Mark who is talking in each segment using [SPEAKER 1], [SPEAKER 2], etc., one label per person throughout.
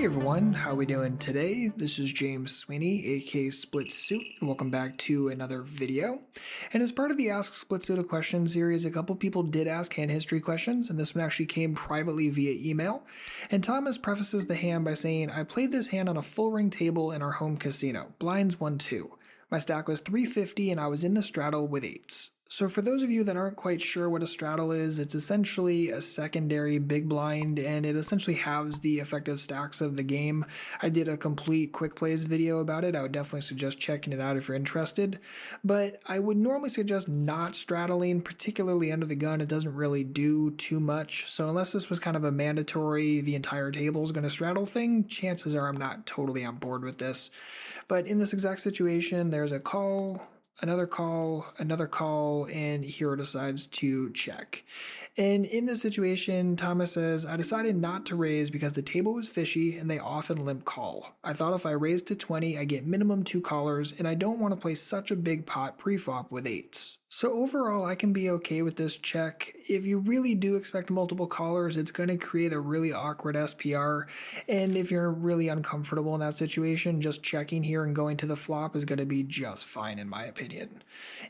[SPEAKER 1] Hey everyone, how we doing today? This is James Sweeney, aka SplitSuit, and welcome back to another video. And as part of the Ask SplitSuit a Question series, a couple people did ask hand history questions, and this one actually came privately via email. And Thomas prefaces the hand by saying, I played this hand on a full ring table in our home casino, blinds 1-2. My stack was 350 and I was in the straddle with eights. So for those of you that aren't quite sure what a straddle is, it's essentially a secondary big blind, and it essentially halves the effective stacks of the game. I did a complete quick plays video about it. I would definitely suggest checking it out if you're interested. But I would normally suggest not straddling, particularly under the gun. It doesn't really do too much. So unless this was kind of a mandatory, the entire table is going to straddle thing, chances are I'm not totally on board with this. But in this exact situation, there's a call, another call, another call, and hero decides to check. And in this situation, Thomas says, I decided not to raise because the table was fishy and they often limp call. I thought if I raised to 20, I get minimum 2 callers, and I don't want to play such a big pot pre-flop with eights. So overall, I can be okay with this check. If you really do expect multiple callers, it's going to create a really awkward SPR. And if you're really uncomfortable in that situation, just checking here and going to the flop is going to be just fine in my opinion.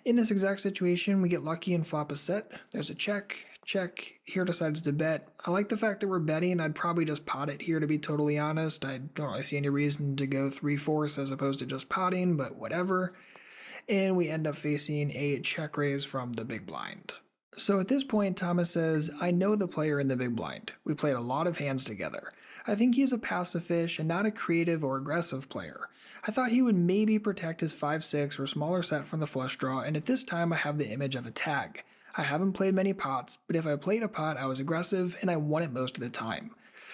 [SPEAKER 1] In this exact situation, we get lucky and flop a set. There's a check, check, here decides to bet. I like the fact that we're betting. I'd probably just pot it here to be totally honest. I don't really see any reason to go 3/4 as opposed to just potting, but whatever. And we end up facing a check raise from the big blind. So at this point, Thomas says, I know the player in the big blind. We played a lot of hands together. I think he's a passive fish and not a creative or aggressive player. I thought he would maybe protect his 5-6 or smaller set from the flush draw, and at this time I have the image of a tag. I haven't played many pots, but if I played a pot, I was aggressive and I won it most of the time.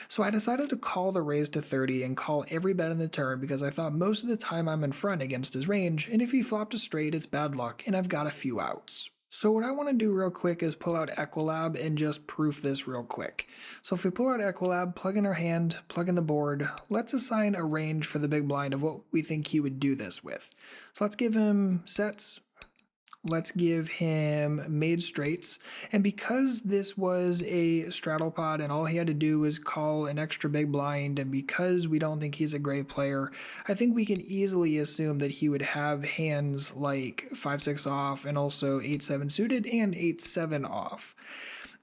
[SPEAKER 1] So I decided to call the raise to 30 and call every bet in the turn because I thought most of the time I'm in front against his range, and if he flopped a straight, it's bad luck, and I've got a few outs. So what I want to do real quick is pull out Equilab and just proof this real quick. So if we pull out Equilab, plug in our hand, plug in the board, let's assign a range for the big blind of what we think he would do this with. So let's give him sets. Let's give him made straights. And because this was a straddle pot and all he had to do was call an extra big blind, and because we don't think he's a great player, I think we can easily assume that he would have hands like 5-6 off and also 8-7 suited and 8-7 off.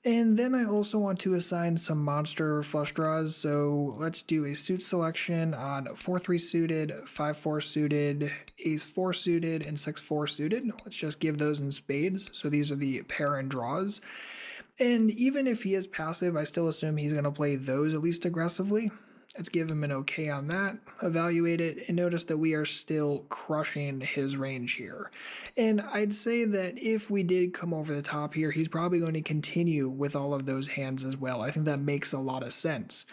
[SPEAKER 1] And then I also want to assign some monster flush draws, so let's do a suit selection on 4-3 suited, 5-4 suited, ace-4 suited, and 6-4 suited. Let's just give those in spades, so these are the pair and draws. And even if he is passive, I still assume he's going to play those at least aggressively. Let's give him an okay on that, evaluate it, and notice that we are still crushing his range here. And I'd say that if we did come over the top here, he's probably going to continue with all of those hands as well. I think that makes a lot of sense.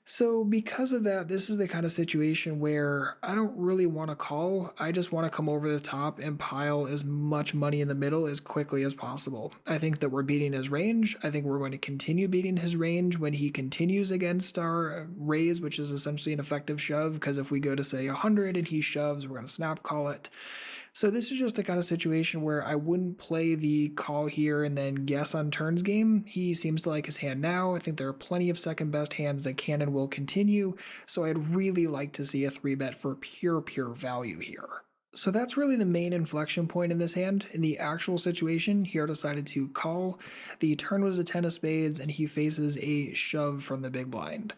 [SPEAKER 1] So because of that, this is the kind of situation where I don't really want to call. I just want to come over the top and pile as much money in the middle as quickly as possible. I think that we're beating his range. I think we're going to continue beating his range when he continues against our raise, which is essentially an effective shove, because if we go to say 100 and he shoves, we're going to snap call it. So this is just the kind of situation where I wouldn't play the call here and then guess on turns game. He seems to like his hand now. I think there are plenty of second best hands that can and will continue, so I'd really like to see a 3-bet for pure value here. So that's really the main inflection point in this hand. In the actual situation, Hero decided to call. The turn was a 10 of spades, and he faces a shove from the big blind.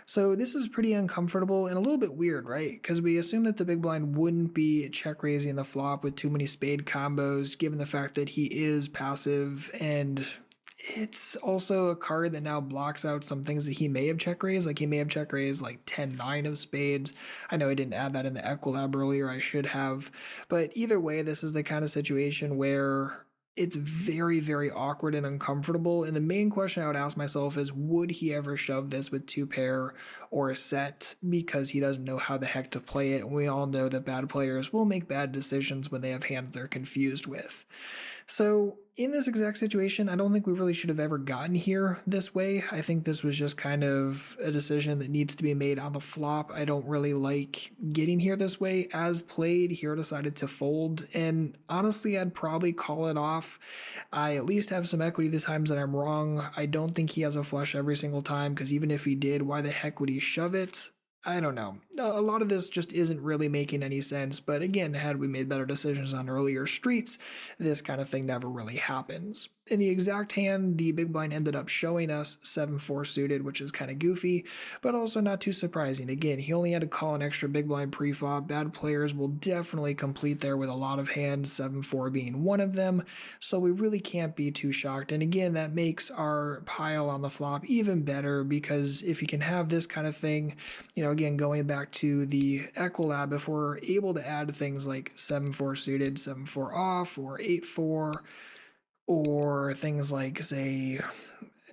[SPEAKER 1] So this is pretty uncomfortable and a little bit weird, right? Because we assume that the big blind wouldn't be check raising the flop with too many spade combos, given the fact that he is passive, and it's also a card that now blocks out some things that he may have check raised. Like he may have check raised like 10-9 of spades. I know I didn't add that in the Equilab earlier, I should have. But either way, this is the kind of situation where it's very awkward and uncomfortable. And the main question I would ask myself is, would he ever shove this with 2-pair or a set, because he doesn't know how the heck to play it? And we all know that bad players will make bad decisions when they have hands they're confused with. So in this exact situation, I don't think we really should have ever gotten here this way. I think this was just kind of a decision that needs to be made on the flop. I don't really like getting here this way. As played, Hero decided to fold, and honestly, I'd probably call it off. I at least have some equity the times that I'm wrong. I don't think he has a flush every single time, because even if he did, why the heck would he shove it? I don't know. A lot of this just isn't really making any sense, but again, had we made better decisions on earlier streets, this kind of thing never really happens. In the exact hand, the big blind ended up showing us 7-4 suited, which is kind of goofy, but also not too surprising. Again, he only had to call an extra big blind pre-flop. Bad players will definitely complete there with a lot of hands, 7-4 being one of them, so we really can't be too shocked. And again, that makes our pile on the flop even better, because if you can have this kind of thing, again, going back to the Equilab, if we're able to add things like 7-4 suited, 7-4 off, or 8-4, or things like, say,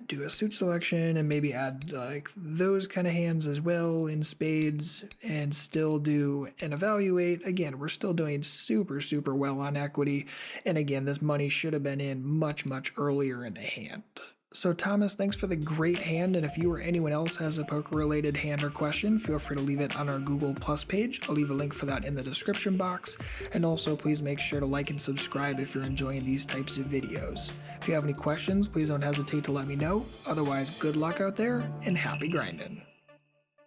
[SPEAKER 1] do a suit selection and maybe add like those kind of hands as well in spades and still do an evaluate, again, we're still doing super, super well on equity. And again, this money should have been in much, much earlier in the hand. So Thomas, thanks for the great hand, and if you or anyone else has a poker-related hand or question, feel free to leave it on our Google Plus page. I'll leave a link for that in the description box, and also please make sure to like and subscribe if you're enjoying these types of videos. If you have any questions, please don't hesitate to let me know. Otherwise, good luck out there, and happy grinding.